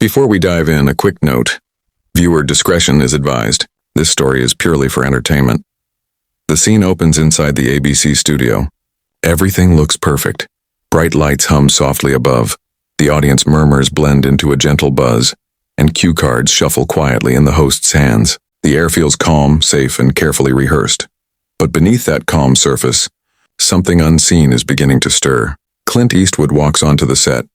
Before we dive in, a quick note. Viewer discretion is advised. This story is purely for entertainment. The scene opens inside the ABC studio. Everything looks perfect. Bright lights hum softly above. The audience murmurs blend into a gentle buzz, and cue cards shuffle quietly in the host's hands. The air feels calm, safe, and carefully rehearsed. But beneath that calm surface, something unseen is beginning to stir. Clint Eastwood walks onto the set,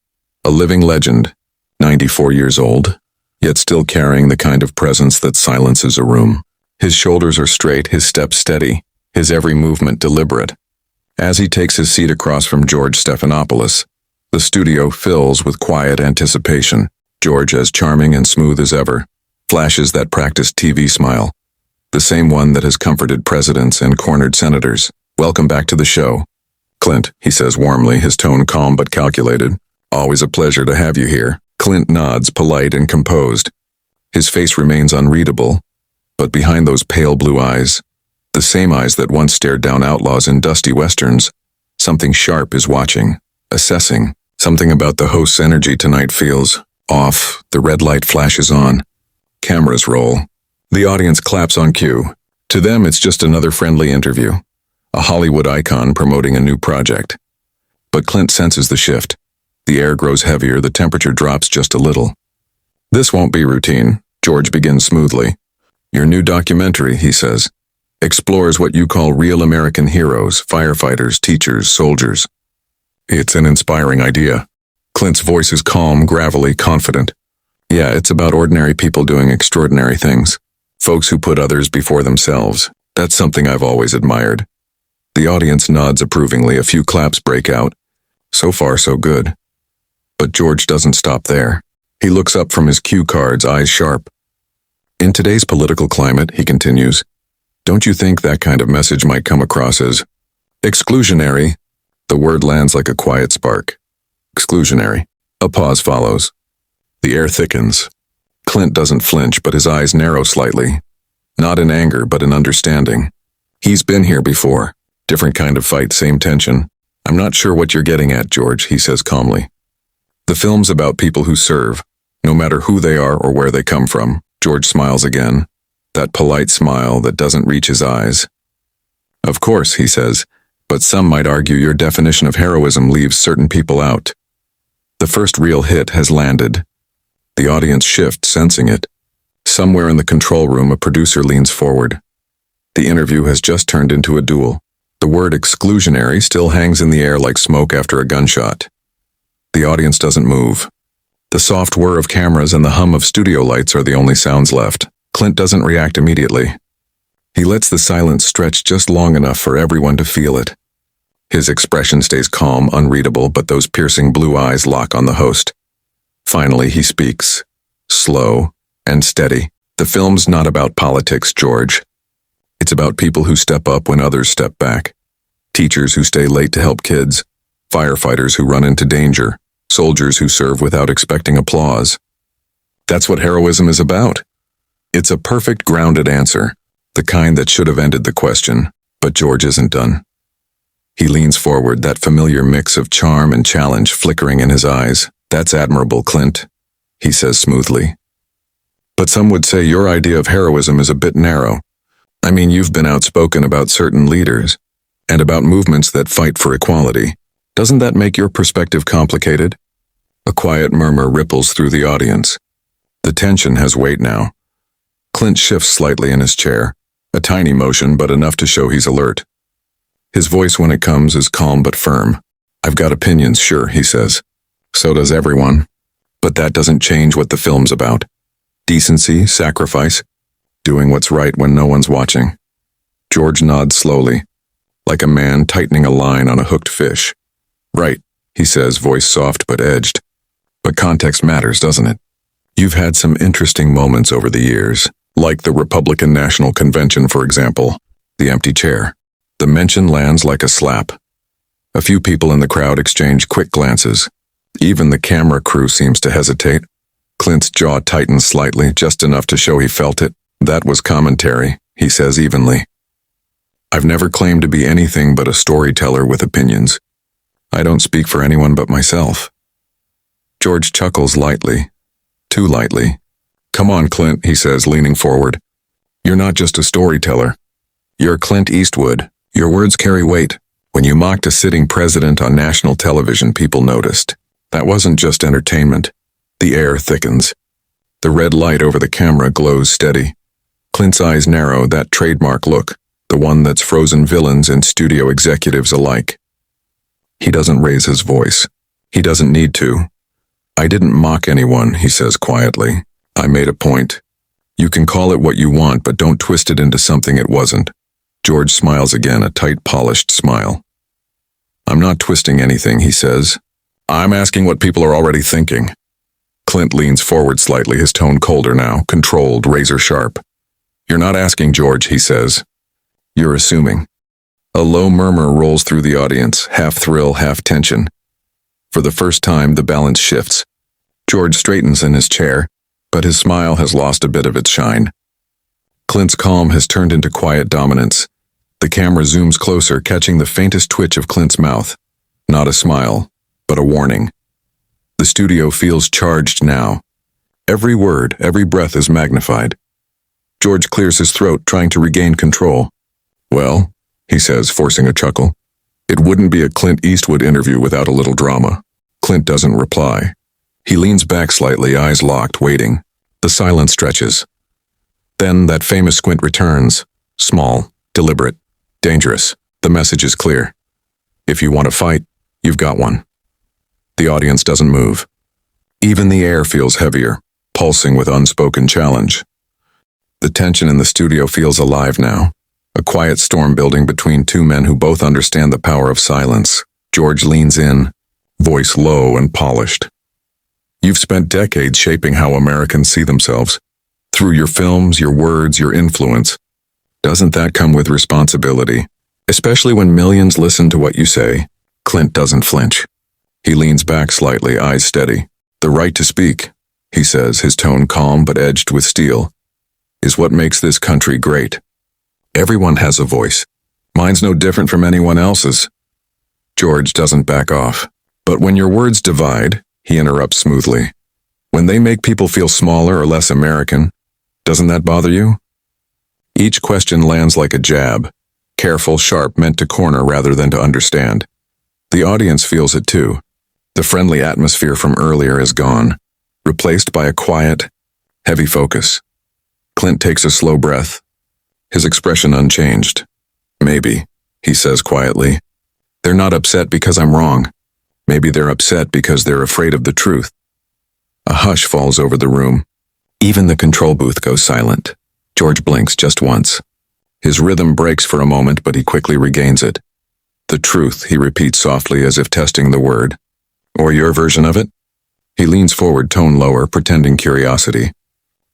a living legend, 94 years old, yet still carrying the kind of presence that silences a room. His shoulders are straight, his steps steady, his every movement deliberate. As he takes his seat across from George Stephanopoulos, the studio fills with quiet anticipation. George, as charming and smooth as ever, flashes that practiced TV smile, the same one that has comforted presidents and cornered senators. "Welcome back to the show, Clint," he says warmly, his tone calm but calculated. "Always a pleasure to have you here." Clint nods, polite and composed. His face remains unreadable, but behind those pale blue eyes, the same eyes that once stared down outlaws in dusty westerns, something sharp is watching, assessing. Something about the host's energy tonight feels off. The red light flashes on. Cameras roll. The audience claps on cue. To them, it's just another friendly interview, a Hollywood icon promoting a new project. But Clint senses the shift. The air grows heavier, the temperature drops just a little. "This won't be routine," George begins smoothly. "Your new documentary," he says, "explores what you call real American heroes, firefighters, teachers, soldiers. It's an inspiring idea." Clint's voice is calm, gravelly, confident. "Yeah, it's about ordinary people doing extraordinary things. Folks who put others before themselves. That's something I've always admired." The audience nods approvingly, a few claps break out. So far, so good. But George doesn't stop there. He looks up from his cue cards, eyes sharp. "In today's political climate," he continues, "don't you think that kind of message might come across as exclusionary?" The word lands like a quiet spark. Exclusionary. A pause follows. The air thickens. Clint doesn't flinch, but his eyes narrow slightly. Not in anger, but in understanding. He's been here before. Different kind of fight, same tension. "I'm not sure what you're getting at, George," he says calmly. "The film's about people who serve, no matter who they are or where they come from." George smiles again, that polite smile that doesn't reach his eyes. "Of course," he says, "but some might argue your definition of heroism leaves certain people out." The first real hit has landed. The audience shifts, sensing it. Somewhere in the control room, a producer leans forward. The interview has just turned into a duel. The word exclusionary still hangs in the air like smoke after a gunshot. The audience doesn't move. The soft whir of cameras and the hum of studio lights are the only sounds left. Clint doesn't react immediately. He lets the silence stretch just long enough for everyone to feel it. His expression stays calm, unreadable, but those piercing blue eyes lock on the host. Finally, he speaks. Slow and steady. "The film's not about politics, George. It's about people who step up when others step back. Teachers who stay late to help kids. Firefighters who run into danger. Soldiers who serve without expecting applause. That's what heroism is about." It's a perfect, grounded answer, the kind that should have ended the question, but George isn't done. He leans forward, that familiar mix of charm and challenge flickering in his eyes. "That's admirable, Clint," he says smoothly. "But some would say your idea of heroism is a bit narrow. I mean, you've been outspoken about certain leaders, and about movements that fight for equality. Doesn't that make your perspective complicated?" A quiet murmur ripples through the audience. The tension has weight now. Clint shifts slightly in his chair, a tiny motion but enough to show he's alert. His voice when it comes is calm but firm. "I've got opinions, sure," he says. "So does everyone. But that doesn't change what the film's about. Decency, sacrifice, doing what's right when no one's watching." George nods slowly, like a man tightening a line on a hooked fish. "Right," he says, voice soft but edged. "But context matters, doesn't it? You've had some interesting moments over the years, like the Republican National Convention, for example, the empty chair." The mention lands like a slap. A few people in the crowd exchange quick glances. Even the camera crew seems to hesitate. Clint's jaw tightens slightly, just enough to show he felt it. "That was commentary," he says evenly. "I've never claimed to be anything but a storyteller with opinions. I don't speak for anyone but myself." George chuckles lightly. too lightly. Come on, Clint, he says, leaning forward. You're not just a storyteller. You're Clint Eastwood. Your words carry weight. When you mocked a sitting president on national television, people noticed. That wasn't just entertainment. The air thickens. The red light over the camera glows steady. Clint's eyes narrow, that trademark look, the one that's frozen villains and studio executives alike. He doesn't raise his voice. He doesn't need to. I didn't mock anyone, he says quietly. I made a point. You can call it what you want, but don't twist it into something it wasn't. George smiles again, a tight, polished smile. I'm not twisting anything, he says. I'm asking what people are already thinking. Clint leans forward slightly, his tone colder now, controlled, razor sharp. You're not asking, George, he says. You're assuming. A low murmur rolls through the audience, half thrill, half tension. For the first time, the balance shifts. George straightens in his chair, but his smile has lost a bit of its shine. Clint's calm has turned into quiet dominance. The camera zooms closer, catching the faintest twitch of Clint's mouth. Not a smile, but a warning. The studio feels charged now. Every word, every breath is magnified. George clears his throat, trying to regain control. Well, he says, forcing a chuckle. It wouldn't be a Clint Eastwood interview without a little drama. Clint doesn't reply. He leans back slightly, eyes locked, waiting. The silence stretches. Then that famous squint returns. Small, deliberate, dangerous. The message is clear. If you want to fight, you've got one. The audience doesn't move. Even the air feels heavier, pulsing with unspoken challenge. The tension in the studio feels alive now. A quiet storm building between two men who both understand the power of silence. George leans in, voice low and polished. You've spent decades shaping how Americans see themselves. Through your films, your words, your influence. Doesn't that come with responsibility? Especially when millions listen to what you say. Clint doesn't flinch. He leans back slightly, eyes steady. The right to speak, he says, his tone calm but edged with steel, is what makes this country great. Everyone has a voice. Mine's no different from anyone else's. George doesn't back off. But when your words divide, he interrupts smoothly. When they make people feel smaller or less American, doesn't that bother you? Each question lands like a jab, careful, sharp, meant to corner rather than to understand. The audience feels it too. The friendly atmosphere from earlier is gone, replaced by a quiet, heavy focus. Clint takes a slow breath, his expression unchanged. Maybe, he says quietly, they're not upset because I'm wrong. Maybe they're upset because they're afraid of the truth. A hush falls over the room. Even the control booth goes silent. George blinks just once. His rhythm breaks for a moment, but he quickly regains it. The truth, he repeats softly as if testing the word. Or your version of it? He leans forward, tone lower, pretending curiosity.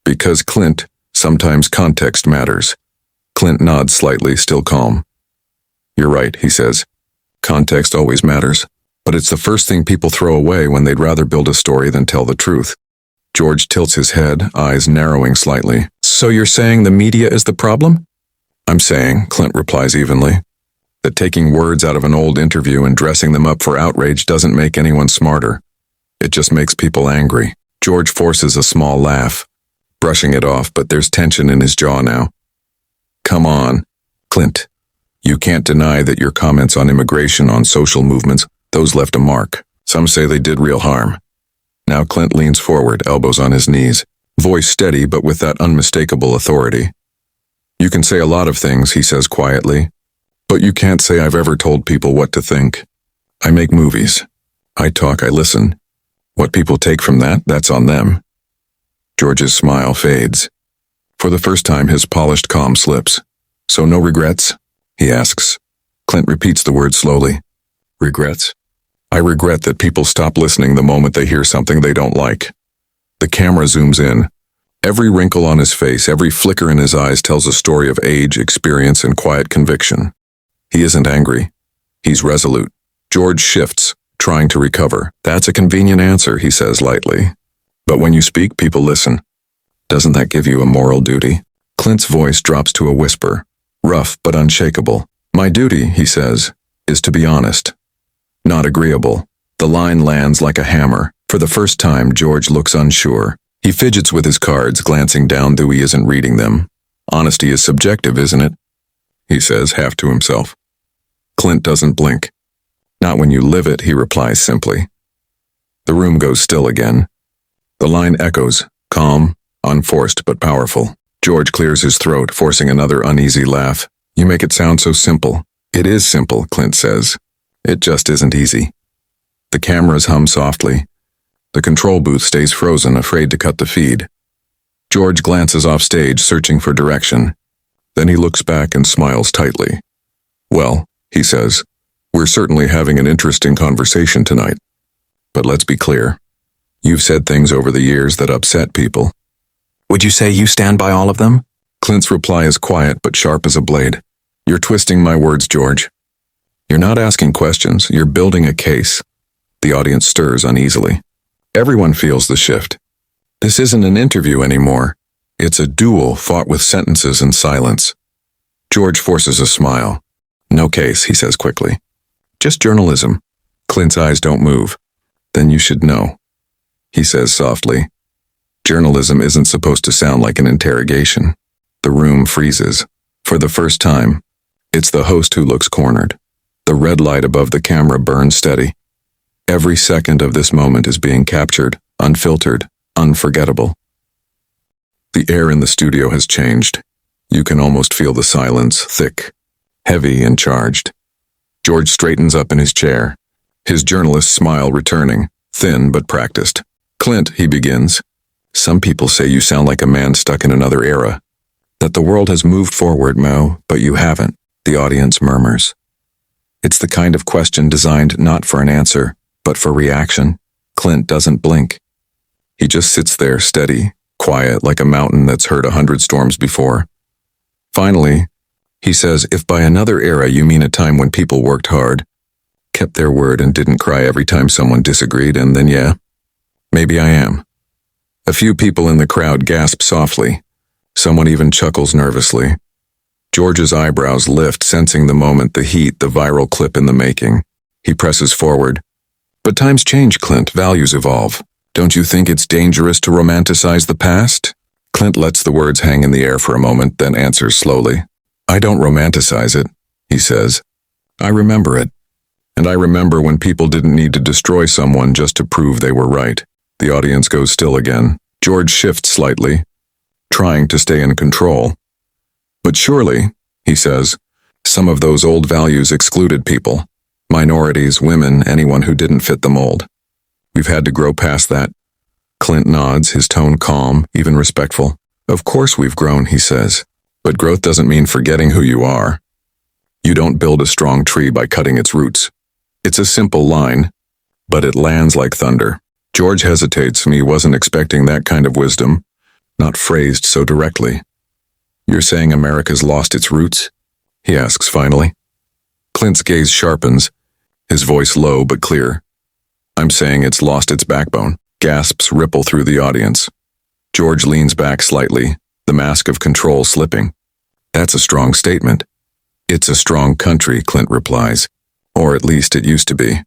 Because Clint, sometimes context matters. Clint nods slightly, still calm. You're right, he says. Context always matters. But it's the first thing people throw away when they'd rather build a story than tell the truth. George tilts his head, eyes narrowing slightly. So you're saying the media is the problem? I'm saying, Clint replies evenly, that taking words out of an old interview and dressing them up for outrage doesn't make anyone smarter. It just makes people angry. George forces a small laugh, brushing it off, but there's tension in his jaw now. Come on, Clint. You can't deny that your comments on immigration, on social movements, those left a mark. Some say they did real harm. Now Clint leans forward, elbows on his knees, voice steady but with that unmistakable authority. You can say a lot of things, he says quietly, but you can't say I've ever told people what to think. I make movies. I talk, I listen. What people take from that, that's on them. George's smile fades. For the first time, his polished calm slips. So no regrets? He asks. Clint repeats the word slowly. Regrets? I regret that people stop listening the moment they hear something they don't like. The camera zooms in. Every wrinkle on his face, every flicker in his eyes tells a story of age, experience, and quiet conviction. He isn't angry. He's resolute. George shifts, trying to recover. That's a convenient answer, he says lightly. But when you speak, people listen. Doesn't that give you a moral duty? Clint's voice drops to a whisper, rough but unshakable. My duty, he says, is to be honest. Not agreeable. The line lands like a hammer. For the first time, George looks unsure. He fidgets with his cards, glancing down though he isn't reading them. Honesty is subjective, isn't it? He says, half to himself. Clint doesn't blink. Not when you live it, he replies simply. The room goes still again. The line echoes, calm, unforced but powerful. George clears his throat, forcing another uneasy laugh. You make it sound so simple. It is simple, Clint says. It just isn't easy. The cameras hum softly. The control booth stays frozen, afraid to cut the feed. George glances off stage, searching for direction. Then he looks back and smiles tightly. Well, he says, we're certainly having an interesting conversation tonight. But let's be clear. You've said things over the years that upset people. Would you say you stand by all of them? Clint's reply is quiet but sharp as a blade. You're twisting my words, George. You're not asking questions, you're building a case. The audience stirs uneasily. Everyone feels the shift. This isn't an interview anymore. It's a duel fought with sentences and silence. George forces a smile. No case, he says quickly. Just journalism. Clint's eyes don't move. Then you should know. He says softly. Journalism isn't supposed to sound like an interrogation. The room freezes. For the first time, it's the host who looks cornered. The red light above the camera burns steady. Every second of this moment is being captured, unfiltered, unforgettable. The air in the studio has changed. You can almost feel the silence, thick, heavy and charged. George straightens up in his chair, his journalist's smile returning, thin but practiced. Clint, he begins. Some people say you sound like a man stuck in another era. That the world has moved forward, Mo, but you haven't, the audience murmurs. It's the kind of question designed not for an answer, but for reaction. Clint doesn't blink. He just sits there, steady, quiet, like a mountain that's heard 100 storms before. Finally, he says, if by another era you mean a time when people worked hard, kept their word and didn't cry every time someone disagreed, and then yeah, maybe I am. A few people in the crowd gasp softly. Someone even chuckles nervously. George's eyebrows lift, sensing the moment, the heat, the viral clip in the making. He presses forward. But times change, Clint. Values evolve. Don't you think it's dangerous to romanticize the past? Clint lets the words hang in the air for a moment, then answers slowly. I don't romanticize it, he says. I remember it. And I remember when people didn't need to destroy someone just to prove they were right. The audience goes still again. George shifts slightly, trying to stay in control. But surely, he says, some of those old values excluded people. Minorities, women, anyone who didn't fit the mold. We've had to grow past that. Clint nods, his tone calm, even respectful. Of course we've grown, he says. But growth doesn't mean forgetting who you are. You don't build a strong tree by cutting its roots. It's a simple line, but it lands like thunder. George hesitates. He wasn't expecting that kind of wisdom, not phrased so directly. You're saying America's lost its roots? He asks finally. Clint's gaze sharpens, his voice low but clear. I'm saying it's lost its backbone. Gasps ripple through the audience. George leans back slightly, the mask of control slipping. That's a strong statement. It's a strong country, Clint replies. Or at least it used to be.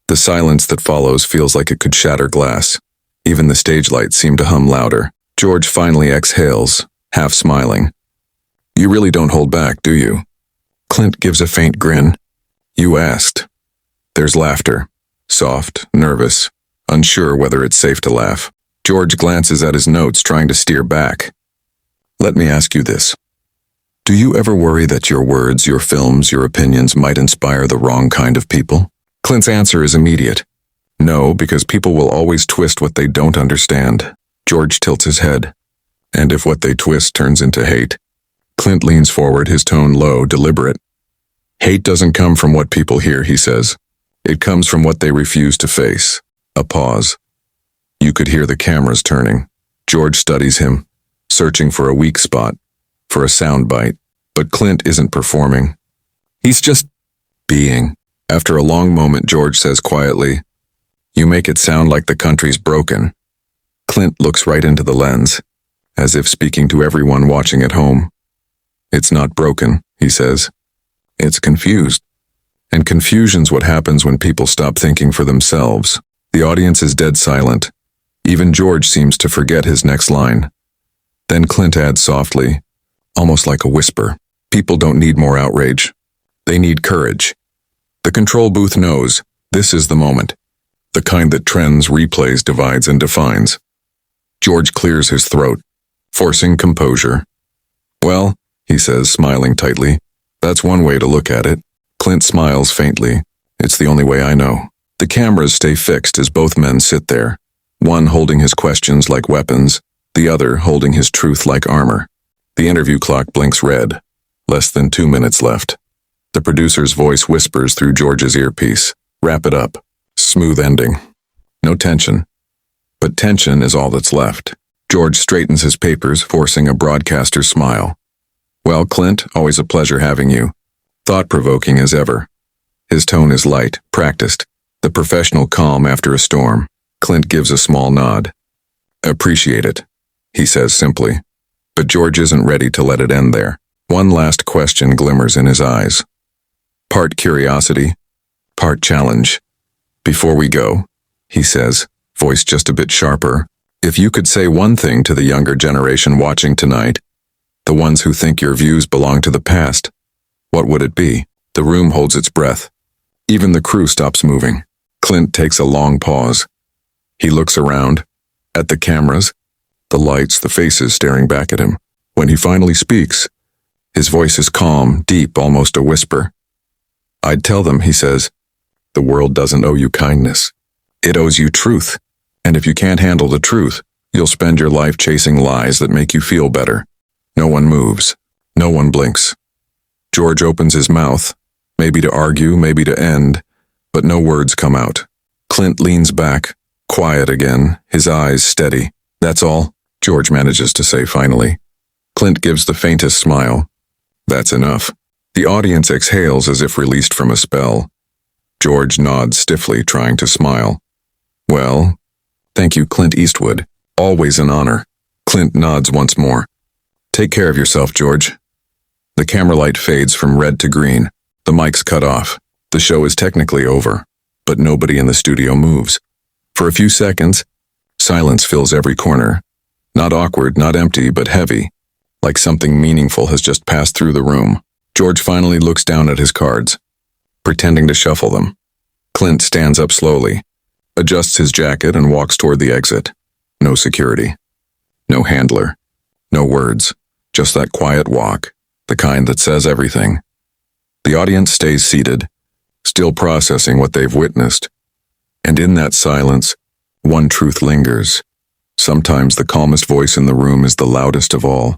The silence that follows feels like it could shatter glass. Even the stage lights seem to hum louder. George finally exhales, half smiling. You really don't hold back, do you? Clint gives a faint grin. You asked. There's laughter. Soft, nervous, unsure whether it's safe to laugh. George glances at his notes, trying to steer back. Let me ask you this. Do you ever worry that your words, your films, your opinions might inspire the wrong kind of people? Clint's answer is immediate. No, because people will always twist what they don't understand. George tilts his head. And if what they twist turns into hate? Clint leans forward, his tone low, deliberate. Hate doesn't come from what people hear, he says. It comes from what they refuse to face. A pause. You could hear the cameras turning. George studies him, searching for a weak spot, for a soundbite. But Clint isn't performing. He's just being. After a long moment, George says quietly, You make it sound like the country's broken. Clint looks right into the lens, as if speaking to everyone watching at home. It's not broken, he says. It's confused. And confusion's what happens when people stop thinking for themselves. The audience is dead silent. Even George seems to forget his next line. Then Clint adds softly, almost like a whisper, "People don't need more outrage. They need courage." The control booth knows this is the moment, the kind that trends, replays, divides, and defines. George clears his throat, forcing composure. "Well," he says, smiling tightly, "that's one way to look at it." Clint smiles faintly. "It's the only way I know." The cameras stay fixed as both men sit there, one holding his questions like weapons, the other holding his truth like armor. The interview clock blinks red. Less than 2 minutes left. The producer's voice whispers through George's earpiece. "Wrap it up. Smooth ending. No tension." But tension is all that's left. George straightens his papers, forcing a broadcaster's smile. "Well, Clint, always a pleasure having you. Thought-provoking as ever." His tone is light, practiced, the professional calm after a storm. Clint gives a small nod. "Appreciate it," he says simply. But George isn't ready to let it end there. One last question glimmers in his eyes. Part curiosity, part challenge. "Before we go," he says, voice just a bit sharper, "if you could say one thing to the younger generation watching tonight, the ones who think your views belong to the past, what would it be?" The room holds its breath. Even the crew stops moving. Clint takes a long pause. He looks around, at the cameras, the lights, the faces staring back at him. When he finally speaks, his voice is calm, deep, almost a whisper. "I'd tell them," he says, "the world doesn't owe you kindness. It owes you truth. And if you can't handle the truth, you'll spend your life chasing lies that make you feel better." No one moves. No one blinks. George opens his mouth, maybe to argue, maybe to end, but no words come out. Clint leans back, quiet again, his eyes steady. "That's all?" George manages to say finally. Clint gives the faintest smile. "That's enough." The audience exhales as if released from a spell. George nods stiffly, trying to smile. "Well, thank you, Clint Eastwood. Always an honor." Clint nods once more. "Take care of yourself, George." The camera light fades from red to green. The mic's cut off. The show is technically over, but nobody in the studio moves. For a few seconds, silence fills every corner. Not awkward, not empty, but heavy, like something meaningful has just passed through the room. George finally looks down at his cards, pretending to shuffle them. Clint stands up slowly, adjusts his jacket, and walks toward the exit. No security. No handler. No words. Just that quiet walk, the kind that says everything. The audience stays seated, still processing what they've witnessed. And in that silence, one truth lingers. Sometimes the calmest voice in the room is the loudest of all.